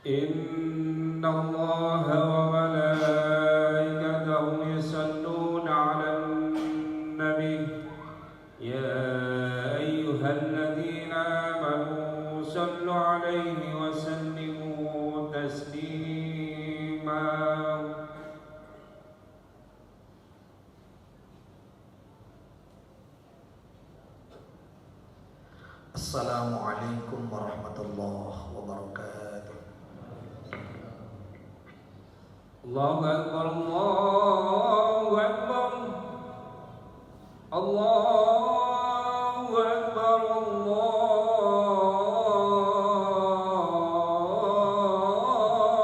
إن الله وملائكته يصلون على النبي يا أيها الذين آمنوا صلوا عليه وسلموا تسليما. Assalamualaikum warahmatullahi wabarakatuh. Allahu Akbar, Allahu Akbar, Allahu Akbar,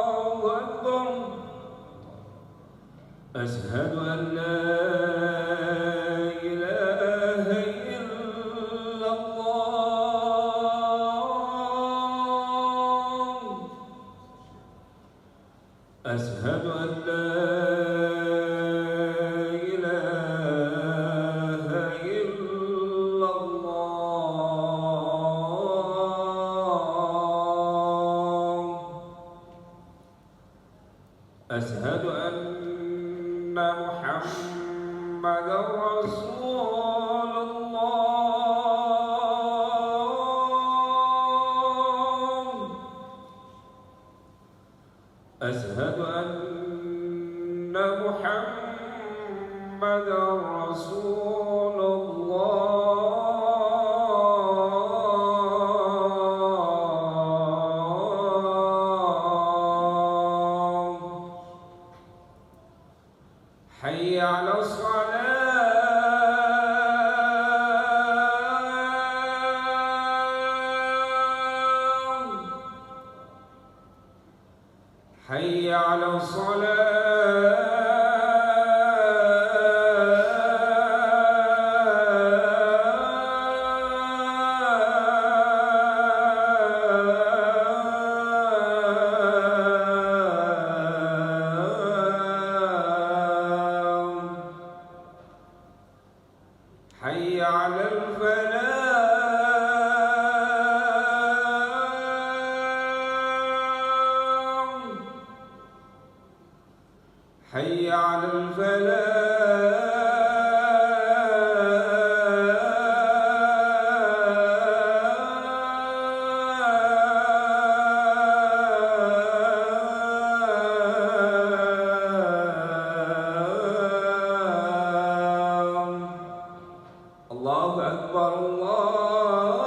Allahu Akbar. Asyhadu an la ilaha illallah. Asyhadu an la ilaha illallah. Asyhadu anna Muhammadar Rasulullah. Asyhadu anna Muhammadar Rasulullah. Hayya 'alas salam. Hayya 'alas salam. Hayya 'alal falah. Hayya 'alal falah. Allahu Akbar, Allahu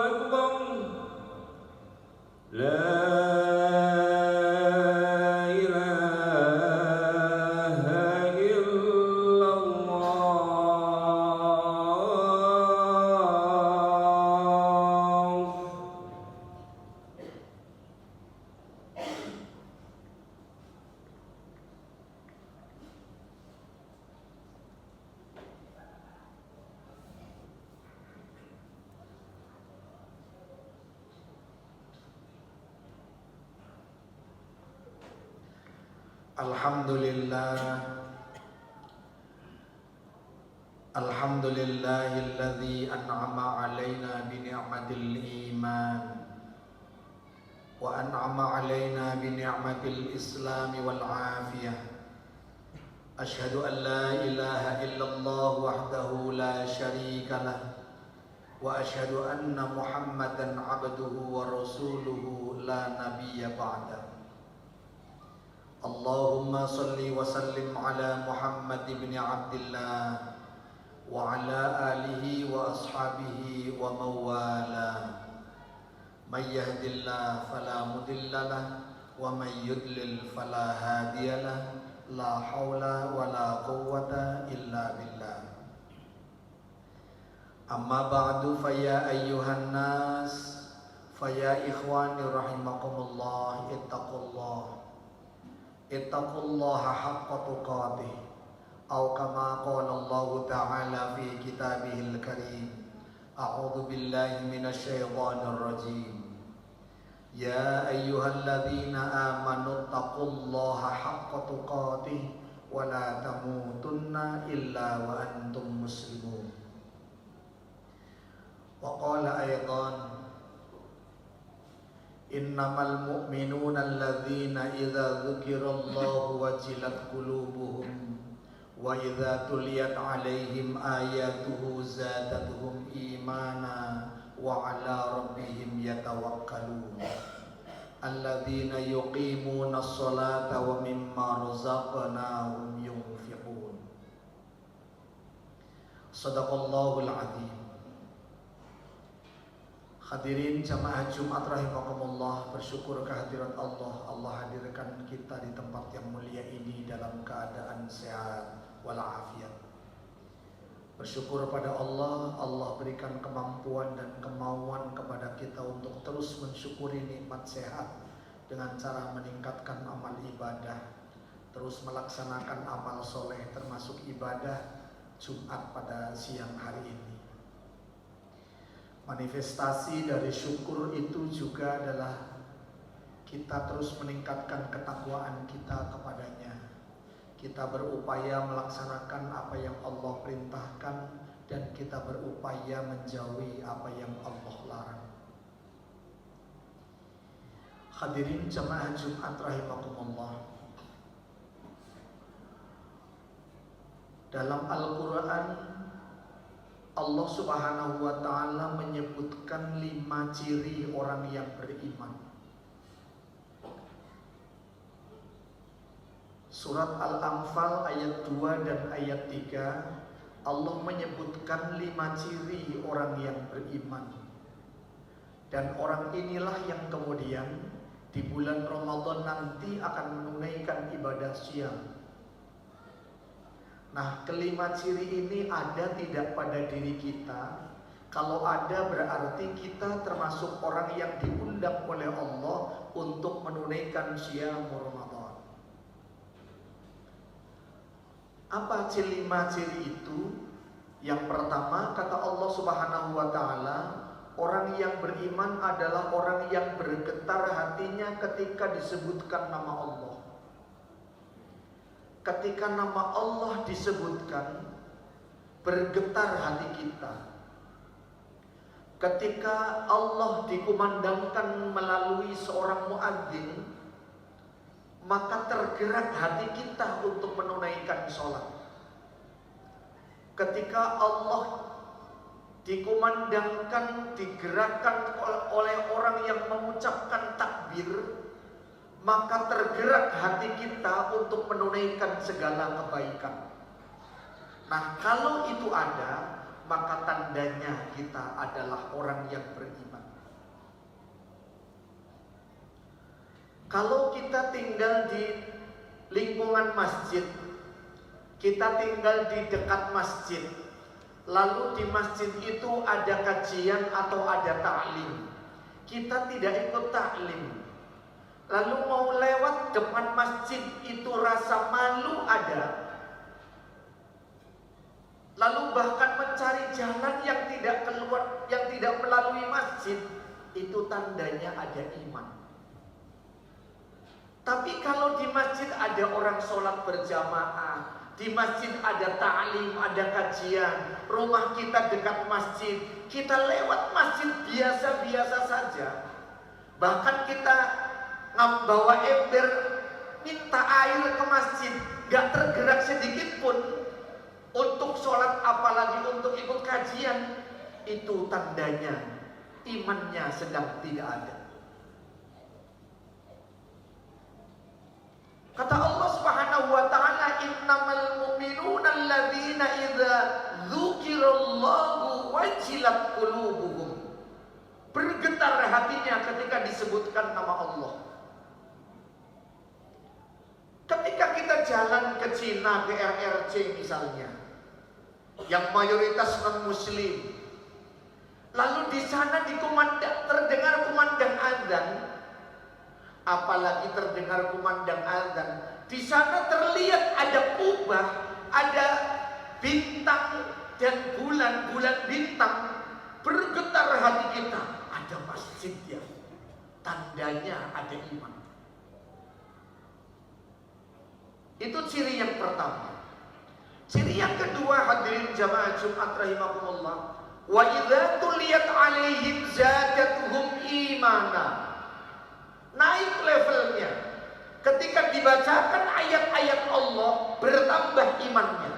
Akbar. La ilaha illallah. Alhamdulillahilladzi an'ama 'alaina bi ni'matil iman wa an'ama 'alaina bi ni'matil islam wal 'afiyah. Asyhadu an la ilaha illallah wahdahu la syarika lah wa asyhadu anna Muhammadan 'abduhu wa rasuluhu la nabiyya ba'da. Allahumma salli wa sallim ala Muhammad ibn Abdillah wa ala alihi wa ashabihi wa mawala. May yahdillah fala mudilla lah wa may yudlil fala hadiya lah. La haula wa la quwwata illa billah. Amma ba'du fa ya ayyuhan nas fa ya ikhwani rahimakumullah ittaqullaha haqqa tuqatih aw kama qala Allah ta'ala fi kitabihil karim. A'udzu billahi minasy syaithanir rajim. Ya ayyuhalladzina amanu taqullaha haqqa tuqatih wa la tamutunna illa wa antum muslimun. Wa qala aydan Innamal mu'minuna alladzina idza dzukirallahu wajilat qulubuhum wa idza tuliyat 'alaihim ayatuhu zadatuhum imana wa 'ala rabbihim yatawakkalun. Alladzina yuqimuna as-salata wa mimma razaqnahum yunfiqun. Shadaqallahul 'adzim. Hadirin jamaah Jumat rahimakumullah, bersyukur kehadirat Allah. Allah hadirkan kita di tempat yang mulia ini dalam keadaan sehat walafiat. Bersyukur pada Allah, Allah berikan kemampuan dan kemauan kepada kita untuk terus mensyukuri nikmat sehat dengan cara meningkatkan amal ibadah, terus melaksanakan amal soleh termasuk ibadah Jumat pada siang hari ini. Manifestasi dari syukur itu juga adalah kita terus meningkatkan ketakwaan kita kepadanya. Kita berupaya melaksanakan apa yang Allah perintahkan dan kita berupaya menjauhi apa yang Allah larang. Hadirin jamaah Jumat rahimakumullah. Dalam Al-Quran Allah Subhanahu wa ta'ala menyebutkan 5 ciri orang yang beriman. Surat Al-Anfal ayat 2 dan ayat 3 Allah menyebutkan 5 ciri orang yang beriman. Dan orang inilah yang kemudian di bulan Ramadan nanti akan menunaikan ibadah siang. Nah, kelima ciri ini ada tidak pada diri kita? Kalau ada berarti kita termasuk orang yang diundang oleh Allah untuk menunaikan siang Ramadan. Apa kelima ciri itu? Yang pertama kata Allah Subhanahu wa ta'ala, orang yang beriman adalah orang yang bergetar hatinya ketika disebutkan nama Allah. Ketika nama Allah disebutkan, bergetar hati kita. Ketika Allah dikumandangkan melalui seorang muadzin, maka tergerak hati kita untuk menunaikan sholat. Ketika Allah dikumandangkan, digerakkan oleh orang yang mengucapkan takbir, maka tergerak hati kita untuk menunaikan segala kebaikan. Nah, kalau itu ada, maka tandanya kita adalah orang yang beriman. Kalau kita tinggal di lingkungan masjid, kita tinggal di dekat masjid, lalu di masjid itu ada kajian atau ada ta'lim, kita tidak ikut ta'lim, lalu mau lewat depan masjid itu rasa malu ada, lalu bahkan mencari jalan yang tidak keluar, yang tidak melalui masjid, itu tandanya ada iman. Tapi kalau di masjid ada orang sholat berjamaah, di masjid ada ta'lim, ada kajian, rumah kita dekat masjid, kita lewat masjid biasa-biasa saja, bahkan kita bawa ember minta air ke masjid, gak tergerak sedikit pun untuk sholat, apalagi untuk ikut kajian, itu tandanya imannya sedang tidak ada. Kata Allah Subhanahu wa ta'ala, innamal mu'minuna alladzina idza dzukirallahu wajilat qulubuhum. Bergetar hatinya ketika disebutkan nama Allah. Ketika kita jalan ke Cina, ke RRC misalnya, yang mayoritas non-muslim, lalu di sana terdengar kumandang azan, apalagi terdengar kumandang azan, di sana terlihat ada kubah, ada bintang dan bulan bintang, bergetar hati kita, ada masjid ya, tandanya ada iman. Itu ciri yang pertama. Ciri yang kedua, hadirin jamaah Jumat rahimakumullah, wa idza tuliyat alaihim zadatuhum imana. dibacakan ayat-ayat Allah, bertambah imannya.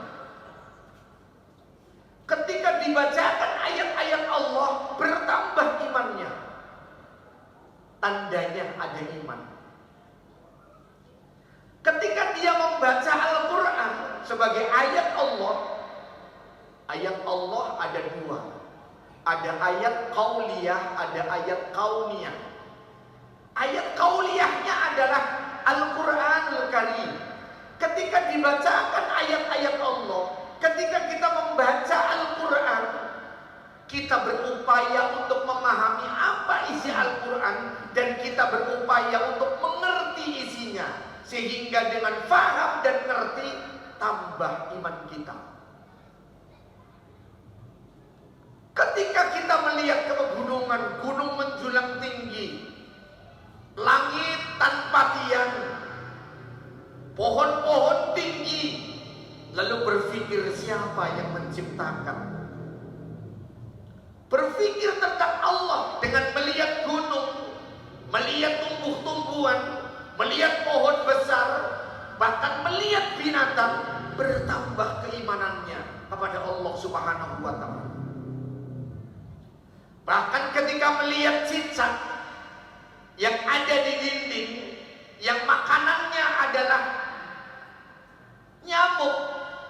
Ketika dibacakan ayat-ayat Allah, bertambah imannya. Tandanya ada iman. Ketika dia membaca Al-Quran sebagai ayat Allah ada dua. Ada ayat qauliyah, ada ayat kauniyah. Ayat kauliyahnya adalah Al-Quranul Karim. Ketika dibacakan ayat-ayat Allah, ketika kita membaca Al-Quran, kita berupaya untuk memahami apa isi Al-Quran, dan kita berupaya untuk mengerti isinya, sehingga dengan faham dan ngerti tambah iman kita. Ketika kita melihat ke pegunungan, gunung menjulang tinggi, langit tanpa tiang, pohon-pohon tinggi, lalu berpikir siapa yang menciptakan? Berpikir tentang Allah dengan melihat gunung, melihat tumbuh-tumbuhan, melihat pohon besar, bahkan melihat binatang, bertambah keimanannya kepada Allah Subhanahu wa Ta'ala. Bahkan ketika melihat cicak yang ada di dinding, yang makanannya adalah nyamuk,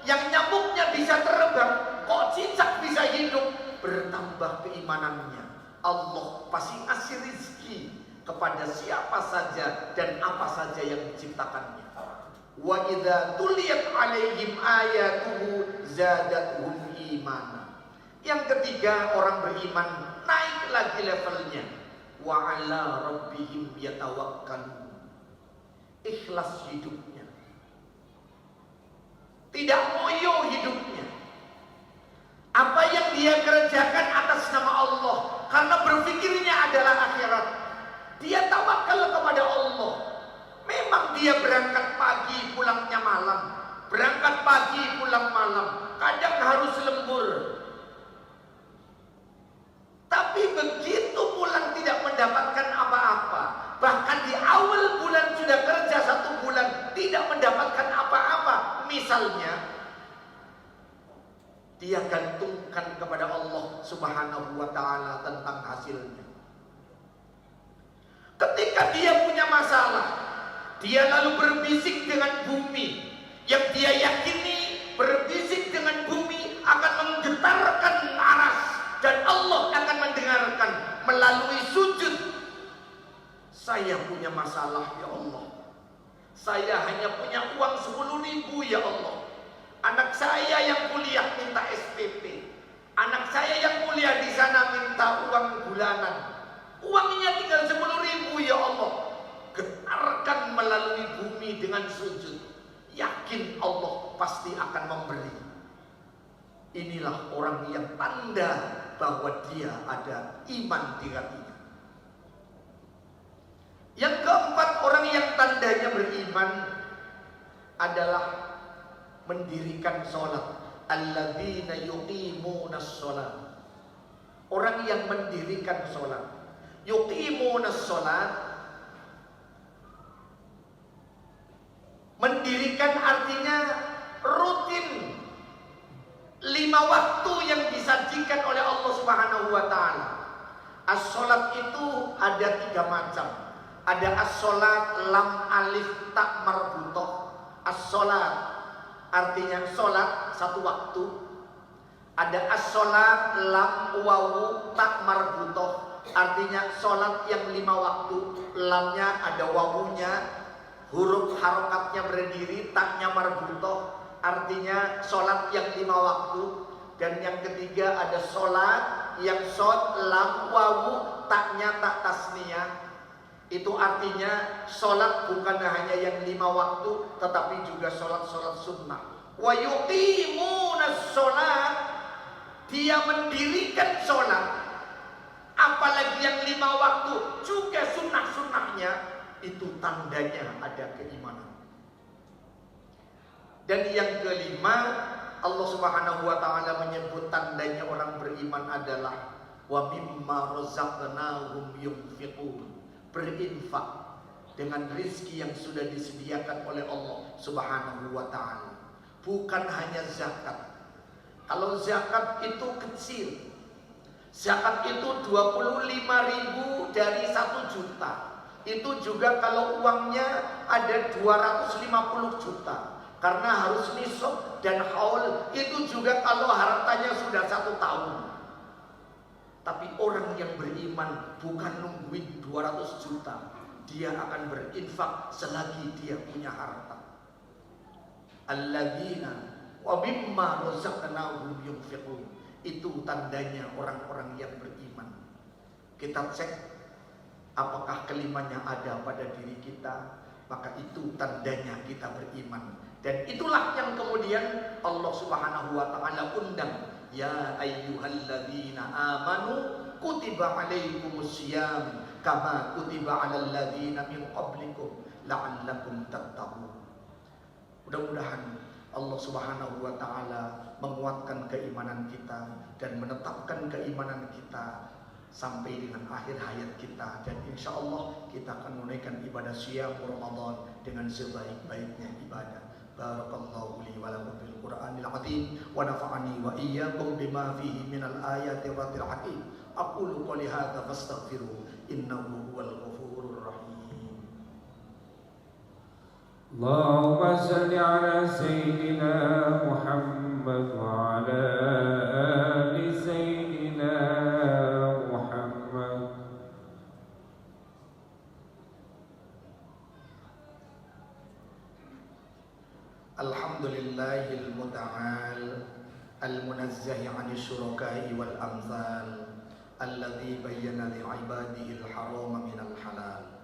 yang nyamuknya bisa terbang, kok cicak bisa hidup? Bertambah keimanannya. Allah pasti ngasih rizki kepada siapa saja dan apa saja yang diciptakannya. Wa idza tuliyat alaihim ayatuhu zadatuhum imana. Yang ketiga, orang beriman naik lagi levelnya. Wa ala rabbihim yatawakkalun. Ikhlas hidupnya, tidak ngoyo hidupnya. Apa yang dia kerjakan atas nama Allah, karena berpikirnya adalah akhirat. Dia tawakal kepada Allah. Memang dia berangkat pagi, pulangnya malam. Berangkat pagi, pulang malam. Kadang harus lembur. Tapi begitu pulang tidak mendapatkan apa-apa. Bahkan di awal bulan sudah kerja 1 bulan, tidak mendapatkan apa-apa. Misalnya, dia gantungkan kepada Allah Subhanahu wa Ta'ala tentang hasilnya. Ketika dia punya masalah, dia lalu berbisik dengan bumi. Yang dia yakini berbisik dengan bumi akan menggetarkan aras, dan Allah akan mendengarkan melalui sujud. Saya punya masalah ya Allah. Saya hanya punya uang 10.000 ya Allah. Anak saya yang kuliah minta SPP. Anak saya yang kuliah di sana minta uang bulanan. Uangnya tinggal 10.000 ya Allah. Getarkan melalui bumi dengan sujud. Yakin Allah pasti akan memberi. Inilah orang yang tanda bahwa dia ada iman di hatinya. Yang keempat, orang yang tandanya beriman adalah mendirikan sholat. Alladzina yuqimunas sholat. Orang yang mendirikan sholat. Yuqimunas sholat, mendirikan artinya rutin 5 waktu yang disajikan oleh Allah Subhanahu wa Ta'ala. As-sholat itu ada 3 macam. Ada as-sholat lam alif tak marbutoh. As-sholat artinya sholat 1 waktu. Ada as-sholat lam wawu tak marbutoh, artinya sholat yang 5 waktu. Lamnya ada wawunya, huruf harokatnya berdiri, taknya marbutoh, artinya sholat yang 5 waktu. Dan yang ketiga ada sholat yang shod lam wawu taknya tak tasniyah. Itu artinya sholat bukan hanya yang 5 waktu, tetapi juga sholat-sholat sunnah. Wa yuqimunas sholat, dia mendirikan sholat, apalagi yang 5 waktu juga sunnah-sunnahnya, itu tandanya ada keimanan. Dan yang kelima, Allah Subhanahu wa Ta'ala menyebut tandanya orang beriman adalah wa mimma razaqnahum yunfiqun, berinfak dengan rizki yang sudah disediakan oleh Allah Subhanahu wa ta'ala. Bukan hanya zakat. Kalau zakat itu kecil, zakat itu 25.000 dari 1 juta. Itu juga kalau uangnya ada 250 juta. Karena harus nisab dan haul. Itu juga kalau hartanya sudah 1 tahun. Tapi orang yang beriman bukan nungguin 200 juta. Dia akan berinfak selagi dia punya harta. Alladzina wa mimma razaqnahum yunfiqun. Itu tandanya orang-orang yang beriman. Kita cek apakah kelimanya ada pada diri kita, maka itu tandanya kita beriman. Dan itulah yang kemudian Allah Subhanahu wa ta'ala undang, ya ayyuhalladzina amanu kutiba alaikumusiyam kama kutiba alal ladzina min qablikum la'allakum tattaqun. Mudah-mudahan Allah Subhanahu wa ta'ala menguatkan keimanan kita dan menetapkan keimanan kita sampai dengan akhir hayat kita, dan insya Allah kita akan menunaikan ibadah siyam Ramadan dengan sebaik-baiknya ibadah. Barakallahu li wa lakum fil Qur'anil azim wa nafa'ani wa iyyakum bima fihi minal ayati wa dhikr hakim. Aqulu qouli hadza fastaghfiru innahu huwal ghafurur rahim. اللهم صل على سيدنا محمد وعلى آل سيدنا محمد. Alhamdulillahil muta'al al-munazzah 'anil syuraka'i wal amthal alladzi bayyana li 'ibadihi al-harama minal halal.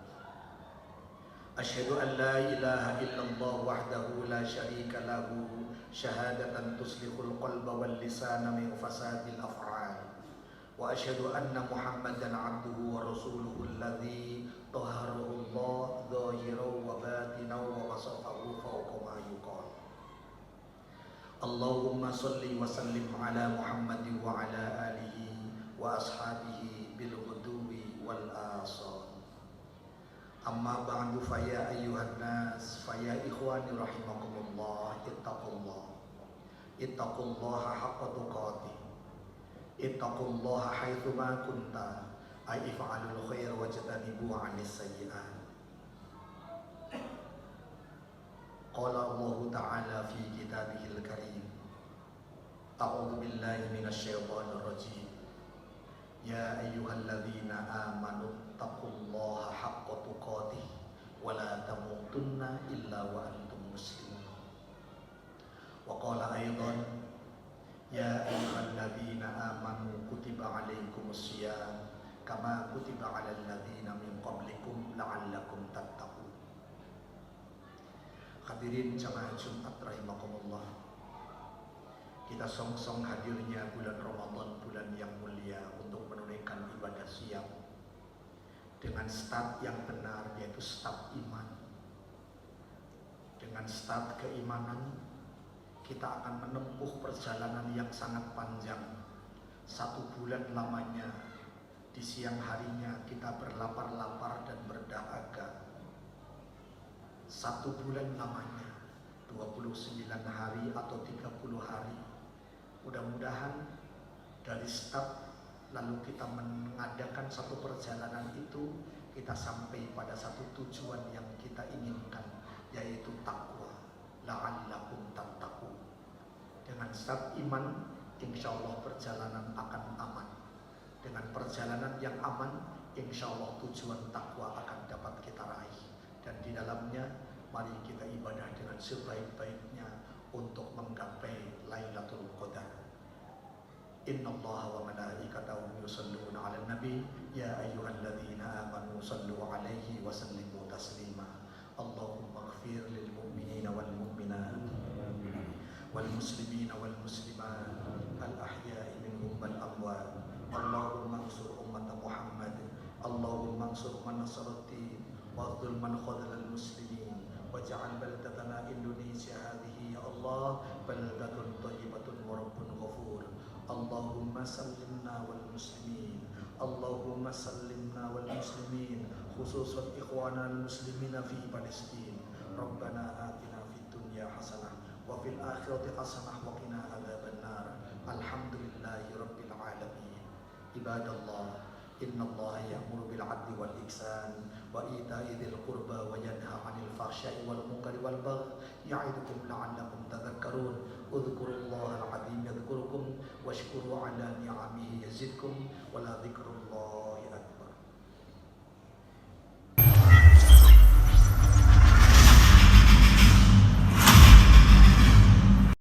Asyhadu an la ilaha illallah wahdahu la syarika lahu syahadatan tuslihul qalba wal lisana min fasadil af'al. Wa asyhadu anna Muhammadan 'abduhu wa rasuluhu alladzi tahharahu Allah zahiran wa batinan wa wasafahu fawqa ma yuqal. Allahumma shalli wa sallim ala Muhammadin wa ala alihi wa ashabihi bil ghuduwi wal asal. Amma ba'du fa ya ayyuhan nas fa ya ikhwani rahimakumullah ittaqullaha haqqa tuqatih ittaqullaha haitsu ma kunta ay if'alul khair wajtanibu 'anis sayyi'at. Qala Allah ta'ala fi kitabihil karim, a'udzu billahi minasy syaithanir rajim. Ya ayyuhalladzina amanu taqullaha haqqa tuqatih wa la tamutunna illa wa antum muslimun. Wa qala aidan ya ayyuhalladzina amanu kutiba alaikumusiyam kama kutiba alal ladzina min qablikum la'allakum tattaqun. Hadirin jamaah Jumat rahimakumullah. Kita song-song hadirnya bulan Ramadan, bulan yang mulia, untuk menunaikan ibadah siyam dengan start yang benar, yaitu start iman. Dengan start keimanan, kita akan menempuh perjalanan yang sangat panjang. 1 bulan lamanya, di siang harinya kita berlapar-lapar dan berdahaga. 1 bulan lamanya, 29 hari atau 30 hari. Mudah-mudahan dari start lalu kita mengadakan satu perjalanan itu, kita sampai pada satu tujuan yang kita inginkan, yaitu takwa. La'allakum tattaqun. Dengan start iman, insya Allah perjalanan akan aman. Dengan perjalanan yang aman, insya Allah tujuan takwa akan dapat kita raih. Dan di dalamnya, mari kita ibadah dengan sebaik-baiknya untuk menggapai Lailatul Qadar. Innallaha wa malaikatahu yusholluna 'alan nabi ya ayyuhalladzina amanu shallu 'alaihi wa sallimu taslima. Allahumma ighfir lil mu'minina wal mu'minat wal muslimina wal muslimat al ahya'i minhum wal amwat. Allahumma ansur ummat Muhammad. Allahumma ansur man nasaratin wa khudhul man khadhalal muslimin waj'al baldatana Indonesia hadhihi ya Allah baldatun thayyibatun wa rabbun ghafur. Allahumma sallimna wal muslimin. Allahumma sallimna wal muslimin. khususan ikhwana muslimina fi Palestin. Rabbana atina fid dunya hasanah wa fil akhirati hasanah wa qina adzabannar. Alhamdulillahi rabbil alamin. Ibadallah, innallaha ya'muru bil 'adli wal ihsan wa ita'i dzil qurba wa yanha 'anil fahsya'i wal munkari wal baghi ya'idukum la'allakum tadhakkarun. Udhkurullahal 'azim yadhkurukum washkuru 'ala ni'amihi yazidkum wa la dzikrullahi